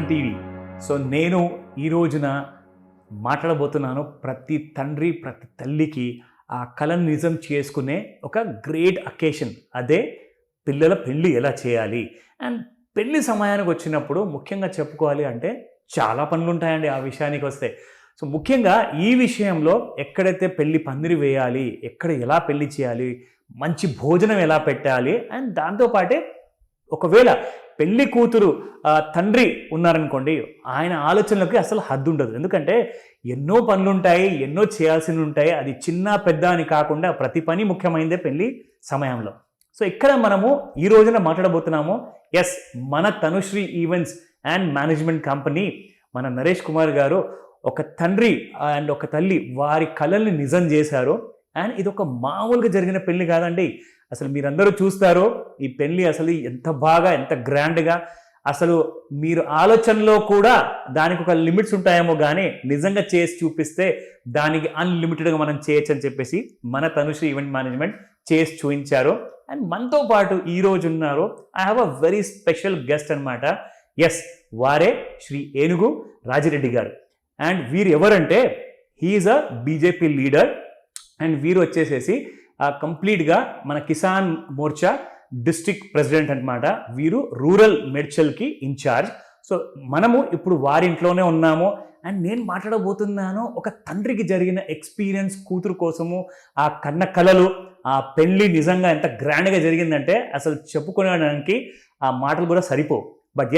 Suman TV. So నేను ఈ రోజున మాట్లాడబోతున్నాను ప్రతి తండ్రి ప్రతి తల్లికి ఆ కలను నిజం చేసుకునే ఒక గ్రేట్ అకేషన్, అదే పిల్లల పెళ్ళి ఎలా చేయాలి. అండ్ పెళ్ళి సమయానికి వచ్చినప్పుడు ముఖ్యంగా చెప్పుకోవాలి అంటే చాలా పనులు ఉంటాయండి ఆ విషయానికి వస్తే. సో ముఖ్యంగా ఈ విషయంలో ఎక్కడైతే పెళ్ళి పందిరి వేయాలి, ఎక్కడ ఎలా పెళ్ళి చేయాలి, మంచి భోజనం ఎలా పెట్టాలి, అండ్ దాంతోపాటే ఒకవేళ పెళ్లి కూతురు తండ్రి ఉన్నారనుకోండి, ఆయన ఆలోచనలకి అసలు హద్దు ఉండదు. ఎందుకంటే ఎన్నో పనులు ఉంటాయి, ఎన్నో చేయాల్సి ఉంటాయి. అది చిన్న పెద్ద అని కాకుండా ప్రతి పని ముఖ్యమైనదే పెళ్లి సమయంలో. సో ఇక్కడ మనము ఈ రోజున మాట్లాడబోతున్నాము మన Tanushree events and management company, మన నరేష్ కుమార్ గారు ఒక తండ్రి అండ్ ఒక తల్లి వారి కలల్ని నిజం చేశారు. అండ్ ఇది ఒక మామూలుగా జరిగిన పెళ్లి కాదండి. అసలు మీరందరూ చూస్తారు ఈ పెళ్లి అసలు ఎంత బాగా, ఎంత గ్రాండ్గా, అసలు మీరు ఆలోచనలో కూడా దానికి ఒక లిమిట్స్ ఉంటాయేమో కానీ నిజంగా చేసి చూపిస్తే దానికి అన్లిమిటెడ్గా మనం చేయొచ్చు అని చెప్పేసి మన తనుశ్రీ ఈవెంట్ మేనేజ్మెంట్ చేసి చూపించారు. అండ్ మనతో పాటు ఈ రోజు ఉన్నారు, I have a very special guest అనమాట. వారే శ్రీ ఏనుగు రాజిరెడ్డి గారు. అండ్ వీరు ఎవరంటే he is a BJP leader and వీరు వచ్చేసేసి కంప్లీట్గా మన కిసాన్ మోర్చా డిస్ట్రిక్ట్ ప్రెసిడెంట్ అనమాట. వీరు రూరల్ మేడ్చల్కి ఇన్ఛార్జ్. సో మనము ఇప్పుడు వారి ఇంట్లోనే ఉన్నాము. అండ్ నేను మాట్లాడబోతున్నాను ఒక తండ్రికి జరిగిన ఎక్స్పీరియన్స్, కూతురు కోసము ఆ కన్న కలలు, ఆ పెళ్ళి నిజంగా ఎంత గ్రాండ్గా జరిగిందంటే అసలు చెప్పుకోవడానికి ఆ మాటలు కూడా సరిపోవు. బట్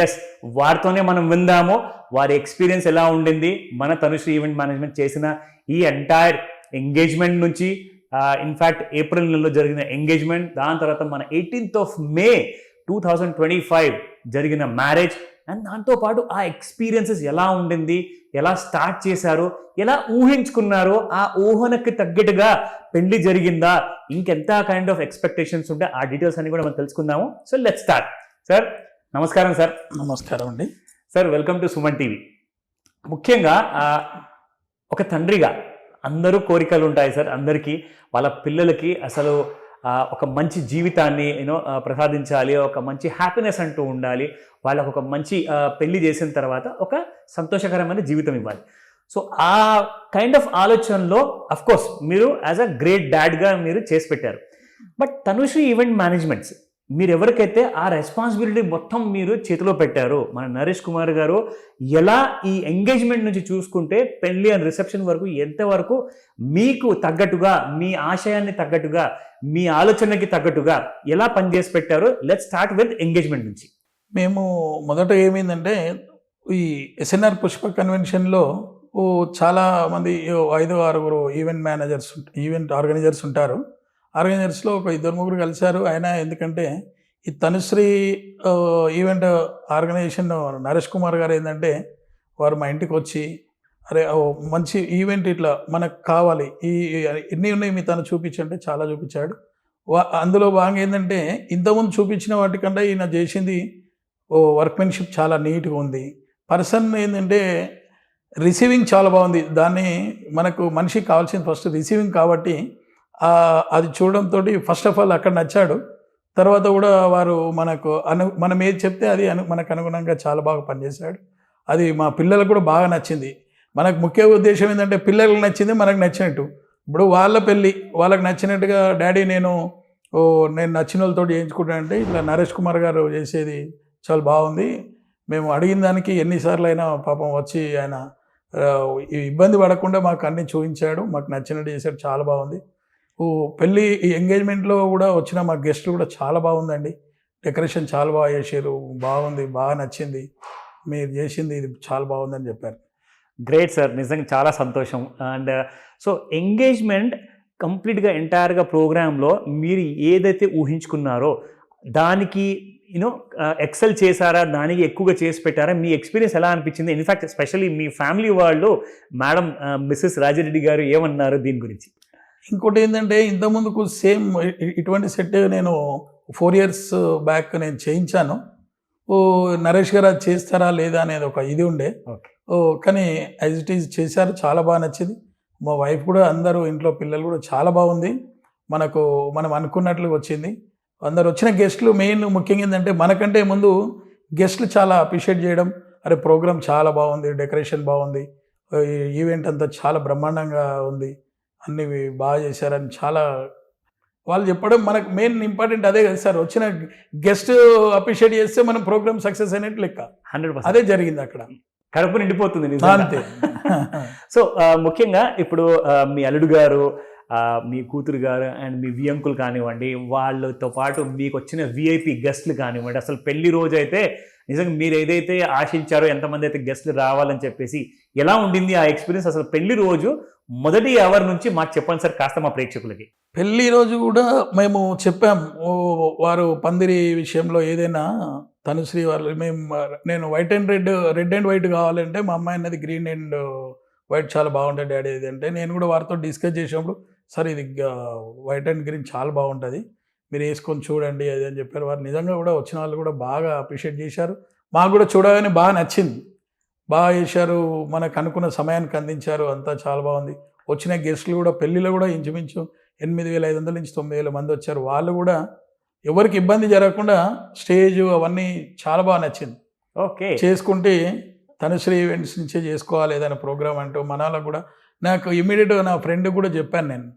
వారితోనే మనం విందాము వారి ఎక్స్పీరియన్స్ ఎలా ఉండింది, మన తనుశ్రీ ఈవెంట్ మేనేజ్మెంట్ చేసిన ఈ ఎంటైర్ ఎంగేజ్మెంట్ నుంచి, ఇన్ఫ్యాక్ట్ ఏప్రిల్ నెలలో జరిగిన ఎంగేజ్మెంట్, దాని తర్వాత మన 18th May 2025 జరిగిన మ్యారేజ్, అండ్ దాంతోపాటు ఆ ఎక్స్పీరియన్సెస్ ఎలా ఉండింది, ఎలా స్టార్ట్ చేశారు, ఎలా ఊహించుకున్నారు, ఆ ఊహనకి తగ్గట్టుగా పెళ్లి జరిగిందా, ఇంకెంత కైండ్ ఆఫ్ ఎక్స్పెక్టేషన్స్ ఉంటే ఆ డీటెయిల్స్ అన్ని కూడా మనం తెలుసుకుందాము. So let's start. సార్ నమస్కారం. సార్ నమస్కారం అండి. Sir welcome to Suman TV. ముఖ్యంగా ఒక తండ్రిగా అందరూ కోరికలు ఉంటాయి సార్ అందరికీ, వాళ్ళ పిల్లలకి అసలు ఒక మంచి జీవితాన్ని ప్రసాదించాలి, ఒక మంచి హ్యాపీనెస్ అంటూ ఉండాలి, వాళ్ళకు ఒక మంచి పెళ్లి చేసిన తర్వాత ఒక సంతోషకరమైన జీవితం ఇవ్వాలి. సో ఆ కైండ్ ఆఫ్ ఆలోచనలో అఫ్కోర్స్ మీరు యాజ్ అ గ్రేట్ డాడ్గా మీరు చేసి పెట్టారు. బట్ తనుశ్రీ ఈవెంట్ మేనేజ్మెంట్స్ మీరు ఎవరికైతే ఆ రెస్పాన్సిబిలిటీ మొత్తం మీరు చేతిలో పెట్టారు, మన నరేష్ కుమార్ గారు ఎలా ఈ ఎంగేజ్మెంట్ నుంచి చూసుకుంటే పెళ్లి అండ్ రిసెప్షన్ వరకు ఎంతవరకు మీకు తగ్గట్టుగా, మీ ఆశయాన్ని తగ్గట్టుగా, మీ ఆలోచనకి తగ్గట్టుగా ఎలా పనిచేసి పెట్టారు? లెట్స్ స్టార్ట్ విత్ ఎంగేజ్మెంట్ నుంచి. మేము మొదట ఏమైందంటే ఈ ఎస్ఎన్ఆర్ పుష్ప కన్వెన్షన్లో చాలా మంది 5-6 ఈవెంట్ ఆర్గనైజర్స్ ఉంటారు. ఆర్గనైజర్స్లో ఒక 2-3 కలిశారు. ఆయన ఎందుకంటే ఈ తనుశ్రీ ఈవెంట్ ఆర్గనైజేషన్ నరేష్ కుమార్ గారు ఏంటంటే వారు మా ఇంటికి వచ్చి, అరే మంచి ఈవెంట్ ఇట్లా మనకు కావాలి, ఎన్ని ఉన్నాయి మీ తను చూపించంటే చాలా చూపించాడు. అందులో భాగంగా ఏంటంటే ఇంతకుముందు చూపించిన వాటికంటే ఈయన చేసింది వర్క్మెన్షిప్ చాలా నీట్గా ఉంది. పర్సన్ ఏంటంటే రిసీవింగ్ చాలా బాగుంది. దాన్ని మనకు మనిషికి కావాల్సింది ఫస్ట్ రిసీవింగ్ కాబట్టి అది చూడడంతో ఫస్ట్ ఆఫ్ ఆల్ అక్కడ నచ్చాడు. తర్వాత కూడా వారు మనం ఏది చెప్తే అది మనకు అనుగుణంగా చాలా బాగా పనిచేశాడు. అది మా పిల్లలకు కూడా బాగా నచ్చింది. మనకు ముఖ్య ఉద్దేశం ఏంటంటే పిల్లలకు నచ్చింది మనకు నచ్చినట్టు. ఇప్పుడు వాళ్ళ పెళ్ళి వాళ్ళకి నచ్చినట్టుగా డాడీ నేను నచ్చిన వాళ్ళతో చేయించుకుంటానంటే ఇట్లా నరేష్ కుమార్ గారు చేసేది చాలా బాగుంది, మేము అడిగిన దానికి ఎన్నిసార్లు అయినా పాపం వచ్చి ఆయన ఇబ్బంది పడకుండా మాకు అన్నీ చూపించాడు, మాకు నచ్చినట్టు చేశాడు, చాలా బాగుంది. పెళ్ళి ఈ ఎంగేజ్మెంట్లో కూడా వచ్చిన మా గెస్ట్లు కూడా చాలా బాగుందండి, డెకరేషన్ చాలా బాగా చేశారు, బాగుంది, బాగా నచ్చింది, మీరు చేసింది ఇది చాలా బాగుందని చెప్పారు. గ్రేట్ సార్, నిజంగా చాలా సంతోషం. అండ్ సో ఎంగేజ్మెంట్ కంప్లీట్గా ఎంటైర్గా ప్రోగ్రాంలో మీరు ఏదైతే ఊహించుకున్నారో దానికి ఎక్సెల్ చేశారా, దానికి ఎక్కువగా చేసి పెట్టారా, మీ ఎక్స్పీరియన్స్ ఎలా అనిపించింది? ఇన్ఫ్యాక్ట్ ఎస్పెషల్లీ మీ ఫ్యామిలీ వాళ్ళు, మేడం మిస్సెస్ రాజిరెడ్డి గారు ఏమన్నారు దీని గురించి? ఇంకోటి ఏంటంటే ఇంతకుముందుకు సేమ్ ఇటువంటి సెట్ నేను 4 years బ్యాక్ నేను చేయించాను. నరేష్ గారు అది చేస్తారా లేదా అనేది ఒక ఇది ఉండే. కానీ యాజ్ ఇట్ ఈజ్ చేశారు, చాలా బాగా నచ్చింది. మా వైఫ్ కూడా, అందరూ ఇంట్లో పిల్లలు కూడా చాలా బాగుంది, మనం అనుకున్నట్లుగా వచ్చింది. అందరు వచ్చిన గెస్ట్లు ముఖ్యంగా ఏంటంటే మనకంటే ముందు గెస్ట్లు చాలా అప్రిషియేట్ చేయడం, అరే ప్రోగ్రామ్ చాలా బాగుంది, డెకరేషన్ బాగుంది, ఈవెంట్ అంతా చాలా బ్రహ్మాండంగా ఉంది, అన్ని బాగా చేశారని చాలా వాళ్ళు చెప్పడం. మనకు మెయిన్ ఇంపార్టెంట్ అదే కదా సార్, వచ్చిన గెస్ట్ అప్రిషియేట్ చేస్తే మనం ప్రోగ్రామ్ సక్సెస్ అయినట్టు లెక్క. 100% అదే జరిగింది అక్కడ, కడుపు నిండిపోతుంది నిజంగా. అంతే. సో ముఖ్యంగా ఇప్పుడు మీ అల్లుడు గారు, మీ కూతురు గారు అండ్ మీ వియంకులు కానివ్వండి, వాళ్ళతో పాటు మీకు వచ్చిన విఐపి గెస్ట్లు కానివ్వండి, అసలు పెళ్లి రోజు అయితే నిజంగా మీరు ఏదైతే ఆశించారో, ఎంతమంది అయితే గెస్ట్లు రావాలని చెప్పేసి, ఎలా ఉండింది ఆ ఎక్స్పీరియన్స్? అసలు పెళ్లి రోజు మొదటి అవర్ నుంచి మాకు చెప్పండి సార్ కాస్త మా ప్రేక్షకులకి. పెళ్లి రోజు కూడా మేము చెప్పాం, వారు పందిరి విషయంలో ఏదైనా తనుశ్రీ వాళ్ళు నేను రెడ్ అండ్ వైట్ కావాలంటే మా అమ్మాయి అన్నది గ్రీన్ అండ్ వైట్ చాలా బాగుంటుంది డాడీ ఇది అంటే, నేను కూడా వారితో డిస్కస్ చేసినప్పుడు సార్ ఇది వైట్ అండ్ గ్రీన్ చాలా బాగుంటుంది, మీరు వేసుకొని చూడండి అది అని చెప్పారు. వారు నిజంగా కూడా వచ్చిన వాళ్ళు కూడా బాగా అప్రిషియేట్ చేశారు. మాకు కూడా చూడగానే బాగా నచ్చింది, బాగా చేశారు, మనకు అనుకున్న సమయానికి అందించారు, అంతా చాలా బాగుంది. వచ్చిన గెస్టులు కూడా పెళ్ళిలో కూడా ఇంచుమించు 8,500 నుంచి 9,000 మంది వచ్చారు. వాళ్ళు కూడా ఎవరికి ఇబ్బంది జరగకుండా స్టేజ్ అవన్నీ చాలా బాగా నచ్చింది. ఓకే, చేసుకుంటే తనుశ్రీ ఈవెంట్స్ నుంచే చేసుకోవాలి ఏదైనా ప్రోగ్రామ్ అంటూ మనాలకు కూడా. నాకు ఇమీడియట్గా నా ఫ్రెండ్ కూడా చెప్పాను నేను,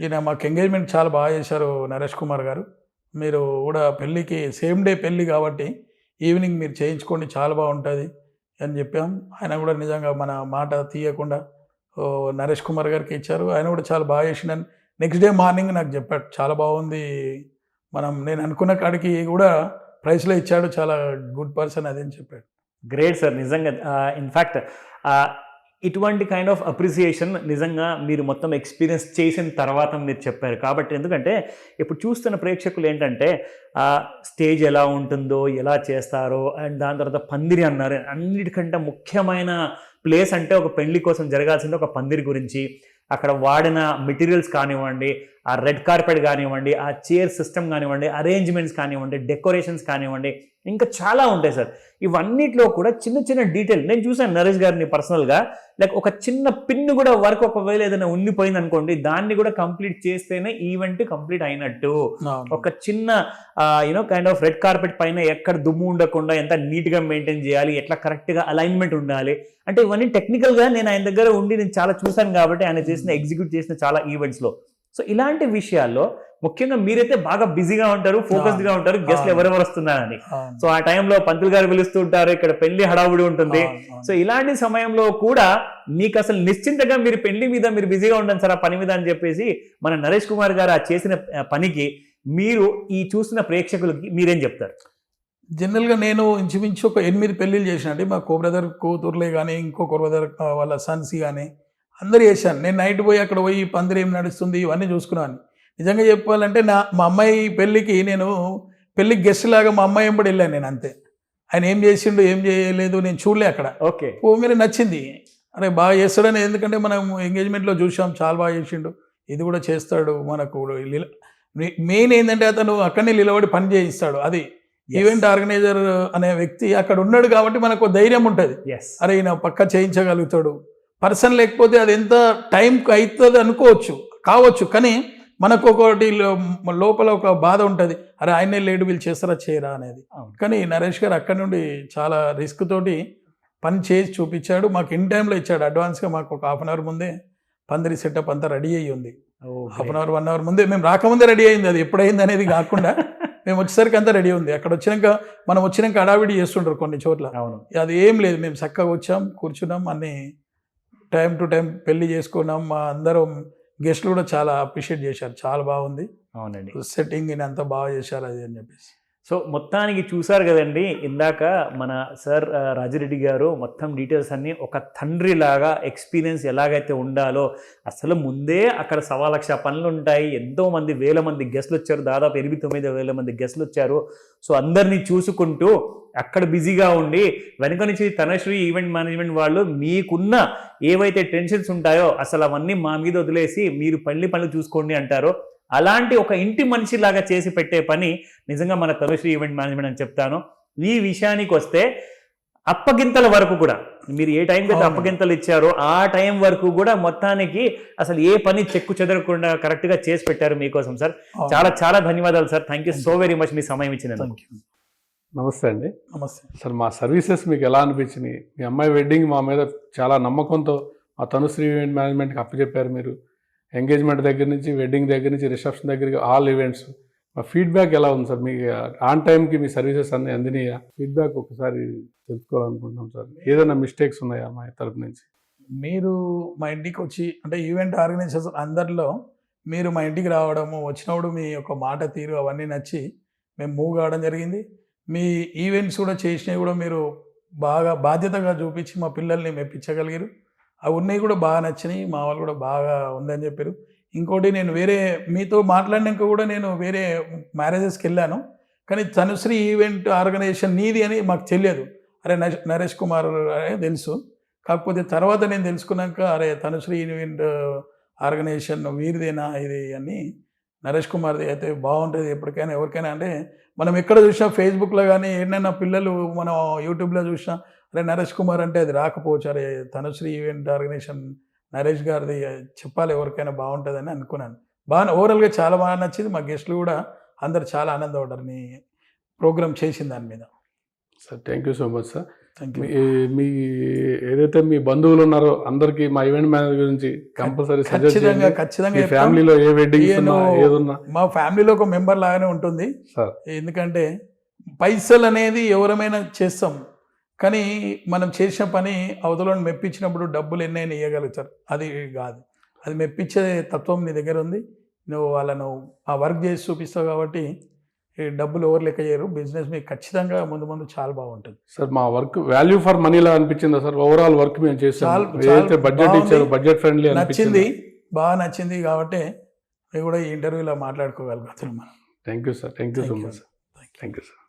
ఈయన మాకు ఎంగేజ్మెంట్ చాలా బాగా చేశారు నరేష్ కుమార్ గారు, మీరు కూడా పెళ్ళికి సేమ్ డే పెళ్ళి కాబట్టి ఈవినింగ్ మీరు చేయించుకోండి చాలా బాగుంటుంది అని చెప్పాం. ఆయన కూడా నిజంగా మన మాట తీయకుండా నరేష్ కుమార్ గారికి ఇచ్చారు. ఆయన కూడా చాలా బాగా చేసిండని నెక్స్ట్ డే మార్నింగ్ నాకు చెప్పాడు, చాలా బాగుంది, నేను అనుకున్న కాడికి కూడా ప్రైస్లో ఇచ్చాడు, చాలా గుడ్ పర్సన్ అది అని చెప్పాడు. గ్రేట్ సార్, నిజంగా. ఇన్ఫ్యాక్ట్ ఇటువంటి కైండ్ ఆఫ్ అప్రిసియేషన్ నిజంగా మీరు మొత్తం ఎక్స్పీరియన్స్ చేసిన తర్వాత మీరు చెప్పారు కాబట్టి. ఎందుకంటే ఇప్పుడు చూస్తున్న ప్రేక్షకులు ఏంటంటే స్టేజ్ ఎలా ఉంటుందో, ఎలా చేస్తారో, అండ్ దాని తర్వాత పందిరి అన్నారు. అన్నిటికంటే ముఖ్యమైన ప్లేస్ అంటే ఒక పెళ్లి కోసం జరగాల్సింది ఒక పందిరి గురించి, అక్కడ వాడిన మెటీరియల్స్ కానివ్వండి, ఆ రెడ్ కార్పెట్ కానివ్వండి, ఆ చైర్ సిస్టమ్ కానివ్వండి, అరేంజ్మెంట్స్ కానివ్వండి, డెకరేషన్స్ కానివ్వండి, ఇంకా చాలా ఉంటాయి సార్. ఇవన్నిట్లో కూడా చిన్న చిన్న డీటెయిల్ నేను చూసాను నరేష్ గారిని పర్సనల్గా. లైక్ ఒక చిన్న పిన్ కూడా వర్క్ ఒకవేళ ఏదైనా ఉండిపోయింది అనుకోండి, దాన్ని కూడా కంప్లీట్ చేస్తేనే ఈవెంట్ కంప్లీట్ అయినట్టు. ఒక చిన్న కైండ్ ఆఫ్ రెడ్ కార్పెట్ పైన ఎక్కడ దుమ్ము ఉండకుండా ఎంత నీట్గా మెయింటైన్ చేయాలి, ఎట్లా కరెక్ట్గా అలైన్మెంట్ ఉండాలి అంటే ఇవన్నీ టెక్నికల్గా నేను ఆయన దగ్గర ఉండి నేను చాలా చూశాను కాబట్టి, ఆయన ఎగ్జిక్యూట్ చేసిన చాలా ఈవెంట్స్లో. సో ఇలాంటి విషయాల్లో ముఖ్యంగా మీరైతే బాగా బిజీగా ఉంటారు, ఫోకస్డ్గా ఉంటారు, గెస్ట్లు ఎవరెవరు వస్తున్నారని. సో ఆ టైంలో పంతులు గారు పిలుస్తూ ఉంటారు, ఇక్కడ పెళ్లి హడావుడి ఉంటుంది. సో ఇలాంటి సమయంలో కూడా మీకు అసలు నిశ్చింతగా మీరు పెళ్లి మీద మీరు బిజీగా ఉంటాను సార్ ఆ పని మీద అని చెప్పేసి మన నరేష్ కుమార్ గారు ఆ చేసిన పనికి మీరు ఈ చూసిన ప్రేక్షకులకి మీరేం చెప్తారు? జనరల్గా నేను ఇంచుమించు ఒక 8 పెళ్ళిళ్ళు చేసినండి. మా కో బ్రదర్ కూతుర్లే కానీ, ఇంకో కో బ్రదర్ వాళ్ళ సన్స్ కానీ అందరూ చేశాను. నేను నైట్ పోయి అక్కడ పోయి పందిరి ఏం నడుస్తుంది ఇవన్నీ చూసుకున్నాను. నిజంగా చెప్పాలంటే మా అమ్మాయి పెళ్ళికి నేను పెళ్ళికి గెస్ట్ లాగా మా అమ్మాయి ఎంబడి వెళ్ళాను నేను, అంతే. ఆయన ఏం చేసిండు ఏం చేయలేదు నేను చూడలే అక్కడ. ఓకే, పోగానే నచ్చింది, అరే బాగా చేస్తాడని. ఎందుకంటే మనం ఎంగేజ్మెంట్లో చూసాం చాలా బాగా చేసిండు, ఇది కూడా చేస్తాడు. మనకు మెయిన్ ఏంటంటే అతను అక్కడనే నిలబడి పని చేయిస్తాడు. అది ఈవెంట్ ఆర్గనైజర్ అనే వ్యక్తి అక్కడ ఉన్నాడు కాబట్టి మనకు ధైర్యం ఉంటుంది, అరే ఈయన పక్క చేయించగలుగుతాడు. పర్సన్ లేకపోతే అది ఎంత టైంకి అవుతుంది కావచ్చు, కానీ మనకు ఒకటి లోపల ఒక బాధ ఉంటుంది, అరే ఆయనే లేడు వీళ్ళు చేస్తారా చేయరా అనేది. కానీ నరేష్ గారు అక్కడ నుండి చాలా రిస్క్ తోటి పని చేసి చూపించాడు. మాకు ఇన్ టైంలో ఇచ్చాడు. అడ్వాన్స్గా మాకు ఒక 1/2 అవర్ ముందే పందిరి సెటప్ అంతా రెడీ అయ్యి ఉంది. 1/2 అవర్ 1 అవర్ ముందే, మేము రాకముందే రెడీ అయింది. అది ఎప్పుడైంది అనేది కాకుండా మేము వచ్చేసరికి అంతా రెడీ ఉంది. అక్కడ మనం వచ్చినాక హడావిడి చేస్తుంటారు కొన్ని చోట్ల, అది ఏం లేదు. మేము చక్కగా వచ్చాం, కూర్చున్నాం, అన్ని టైం టు టైం పెళ్లి చేసుకున్నాం. మా అందరం గెస్ట్లు కూడా చాలా అప్రిషియేట్ చేశారు, చాలా బాగుంది, అవునండి సెట్టింగ్ అంతా బాగా చేశారు అది అని చెప్పేసి. సో మొత్తానికి చూసారు కదండి, ఇందాక మన సార్ రాజిరెడ్డి గారు మొత్తం డీటెయిల్స్ అన్నీ ఒక తండ్రిలాగా ఎక్స్పీరియన్స్ ఎలాగైతే ఉండాలో, అసలు ముందే అక్కడ 1,00,000 పనులు ఉంటాయి, ఎంతోమంది 1,000 మంది గెస్ట్లు వచ్చారు, దాదాపు 8-9 మంది గెస్ట్లు వచ్చారు. సో అందరినీ చూసుకుంటూ అక్కడ బిజీగా ఉండి వెనుక నుంచి తనుశ్రీ ఈవెంట్ మేనేజ్మెంట్ వాళ్ళు మీకున్న ఏవైతే టెన్షన్స్ ఉంటాయో అసలు అవన్నీ మా మీద వదిలేసి మీరు పెళ్లి పనులు చూసుకోండి అంటారో, అలాంటి ఒక ఇంటి మనిషిలాగా చేసి పెట్టే పని నిజంగా మన తనుశ్రీ ఈవెంట్ మేనేజ్మెంట్ అని చెప్తాను. ఈ విషయానికి వస్తే అప్పగింతల వరకు కూడా మీరు ఏ టైంకి అయితే అప్పగింతలు ఇచ్చారో ఆ టైం వరకు కూడా మొత్తానికి అసలు ఏ పని చెక్కు చెదరకుండా కరెక్ట్గా చేసి పెట్టారు మీకోసం సార్. చాలా చాలా ధన్యవాదాలు sir. Thank you so very much మీ సమయం ఇచ్చినందుకు. నమస్తే అండి. నమస్తే. సార్ మా సర్వీసెస్ మీకు ఎలా అనిపించినాయి? మీ అమ్మాయి వెడ్డింగ్ మా మీద చాలా నమ్మకంతో మా తనుశ్రీ ఈవెంట్ మేనేజ్మెంట్కి అప్పచెప్పారు మీరు. ఎంగేజ్మెంట్ దగ్గర నుంచి, వెడ్డింగ్ దగ్గర నుంచి, రిసెప్షన్ దగ్గరికి ఆల్ ఈవెంట్స్. మా ఫీడ్బ్యాక్ ఎలా ఉంది సార్? మీకు ఆన్ టైంకి మీ సర్వీసెస్ అన్నీ అందినాయా? ఫీడ్బ్యాక్ ఒకసారి తెలుసుకోవాలనుకుంటున్నాం సార్. ఏదైనా మిస్టేక్స్ ఉన్నాయా మా తరపు నుంచి? మీరు మా ఇంటికి వచ్చి అంటే ఈవెంట్ ఆర్గనైజర్స్ అందరిలో మీరు మా ఇంటికి రావడము, వచ్చినప్పుడు మీ యొక్క మాట తీరు అవన్నీ నచ్చి మేము మూవ్ కావడం జరిగింది. మీ ఈవెంట్స్ కూడా చేసినవి కూడా మీరు బాగా బాధ్యతగా చూపించి మా పిల్లల్ని మెప్పించగలిగారు. అవి ఉన్నాయి కూడా బాగా నచ్చినాయి, మా వాళ్ళు కూడా బాగా ఉందని చెప్పారు. ఇంకోటి నేను వేరే మీతో మాట్లాడినాక కూడా నేను వేరే మ్యారేజెస్కి వెళ్ళాను, కానీ తనుశ్రీ ఈవెంట్ ఆర్గనైజేషన్ నీది అని మాకు తెలియదు. అరే నరేష్ కుమార్ అనే తెలుసు, కాకపోతే తర్వాత నేను తెలుసుకున్నాక అరే తనుశ్రీ ఈవెంట్ ఆర్గనైజేషన్ వీరిదేనా ఇది అని, నరేష్ కుమార్ది అయితే బాగుంటుంది ఎప్పటికైనా ఎవరికైనా. అంటే మనం ఎక్కడ చూసినా ఫేస్బుక్లో కానీ ఏదైనా పిల్లలు మనం యూట్యూబ్లో చూసినా అరే నరేష్ కుమార్ అంటే అది రాకపోవచ్చు, అరే తనుశ్రీ ఈవెంట్ ఆర్గనైజేషన్ నరేష్ గారిది చెప్పాలి ఎవరికైనా బాగుంటుందని అనుకున్నాను. బాగా ఓవరాల్గా చాలా బాగా నచ్చింది. మా గెస్ట్లు కూడా అందరు చాలా ఆనందపడ్డారు మీ ప్రోగ్రామ్ చేసిన దాని మీద. Sir thank you so much sir. Thank you. మీ ఏదైతే మీ బంధువులు ఉన్నారో అందరికి మా ఈవెంట్ మేనేజర్ గురించి కంపల్సరీ ఖచ్చితంగా మీ ఫ్యామిలీలో ఏ వెడ్డింగ్ ఏదున్నా మా ఫ్యామిలీలో ఒక మెంబర్ లాగానే ఉంటుంది సార్. ఎందుకంటే పైసలు అనేది ఎవరమైనా చేస్తాం, కానీ మనం చేసిన పని అవతలను మెప్పించినప్పుడు డబ్బులు ఎన్నైనా ఇవ్వగలుగుతారు. అది కాదు, అది మెప్పించే తత్వం నీ దగ్గర ఉంది. నువ్వు వాళ్ళను ఆ వర్క్ చేసి చూపిస్తావు కాబట్టి ఈ డబ్బులు ఎవరు లెక్క చేయరు. బిజినెస్ మీకు ఖచ్చితంగా ముందు ముందు చాలా బాగుంటుంది సార్. మా వర్క్ వాల్యూ ఫర్ మనీలా అనిపించిందా సార్? ఓవరాల్ వర్క్ మేము చేసాం, ఏదైతే బడ్జెట్ ఇచ్చారో బడ్జెట్ ఫ్రెండ్లీ నచ్చింది, బాగా నచ్చింది కాబట్టి మేము కూడా ఈ ఇంటర్వ్యూలో మాట్లాడుకోగలుగుతున్నాం మనం. Thank you sir. Thank you so much sir. Thank you sir.